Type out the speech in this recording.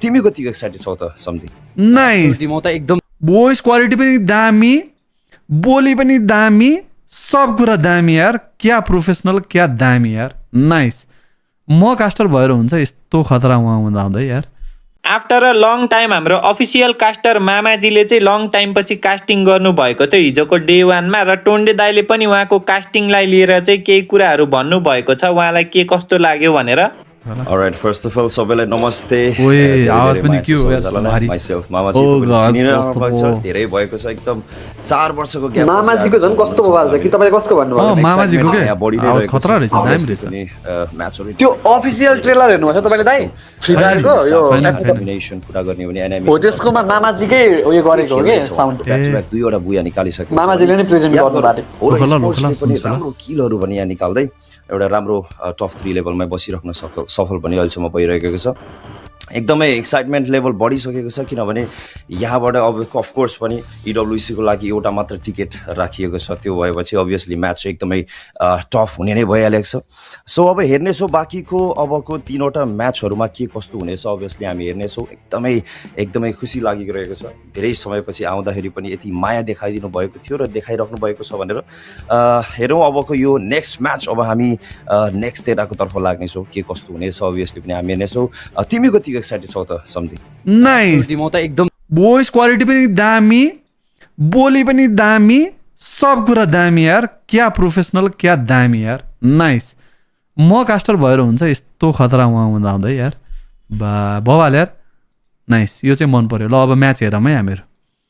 तिमी कतिको एक्साइटेड छौ त समथिङ? नाइस। म त एकदम भोइस क्वालिटी पनि दामी, बोली पनि दामी, सब कुरा दामी यार। क्या प्रोफेसनल, क्या दामी यार। नाइस। म कास्टर भएर हुन्छ यस्तो खतरा उहाँ हुँदा हुँदै यार। आफ्टर अ लङ टाइम हाम्रो अफिसियल कास्टर मामाजीले चाहिँ लङ टाइम पछि कास्टिङ गर्नुभएको थियो हिजोको डे 1 मा, र टोन्डे दाइले पनि उहाँको कास्टिङलाई लिएर चाहिँ केही कुराहरू भन्नुभएको छ, उहाँलाई के कस्तो लाग्यो भनेर। Alright, first of all, सबैलाई नमस्ते। ओए, धेरै आवाज धेरै पनि माया के छ हो यार, सबैजनालाई। भारी। Myself, मामाजी Oh तपाईँले God, चिनिरहनु कस्तो भएको छ, भयो। धेरै भएको छ, एकदम 4 वर्षको ग्याप। मामाजीको झन् कस्तो भइहाल्छ कि तपाईले कसको भन्नुभयो? मामाजीको के यहाँ बढी नै आवाज रहेको खतरा छ। रहेछ, दामी Obviously रहेछ। पनि, म्याचहरू त्यो अफिसियल ट्रेलर हेर्नुभएको छ तपाईँले दाइ? फ्री फायरको यो एनिमेसन कुरा गर्ने हो भने हो त्यसकोमा मामाजीकै उयो गरेको हो कि साउन्ड। ब्याक टु ब्याक दुईवटा बुया निकालिसकेको छ। मामाजीले नै प्रेजेन्ट गर्नु भएको। हो र लोकला, स्पोर्ट्सले पनि सुन्छु ल। राम्रो किलहरू पनि यहाँ निकाल्दै एउटा राम्रो टप 3 लेभलमा बसिराख्न सफल पनि अहिलेसम्म भइरहेको छ। एकदमै एक्साइटमेन्ट लेभल बढिसकेको छ, किनभने यहाँबाट अब अफकोर्स पनि EWC को लागि एउटा मात्र टिकट राखिएको छ। त्यो भएपछि अभियसली म्याच चाहिँ एकदमै टफ हुने नै भइहालेको छ। सो अब हेर्नेछौँ बाँकीको अबको 3वटा म्याचहरूमा के कस्तो हुनेछ। अभियसली हामी हेर्नेछौँ। एकदमै खुसी लागिरहेको छ। धेरै समयपछि आउँदाखेरि पनि यति माया देखाइदिनु भएको थियो र देखाइराख्नु भएको छ भनेर। हेरौँ अबको यो नेक्स्ट म्याच। अब हामी नेक्स्ट तेराको तर्फ लाग्नेछौँ, के कस्तो हुनेछ अभियसली पनि हामी हेर्नेछौँ। तिमी कतिको एक्साइटेड छौ त समथिङ? नाइस। म त एकदम भोइस क्वालिटी पनि दामी, बोली पनि दामी, सब कुरा दामी यार। क्या प्रोफेसनल, क्या दामी यार। नाइस। म कास्टर भएर हुन्छ यस्तो खतरा उहाँ हुँदा हुँदै यार। बवाल यार। नाइस। यो चाहिँ मन पर्यो। ल अब म्याच हेरौँ है हामीहरू।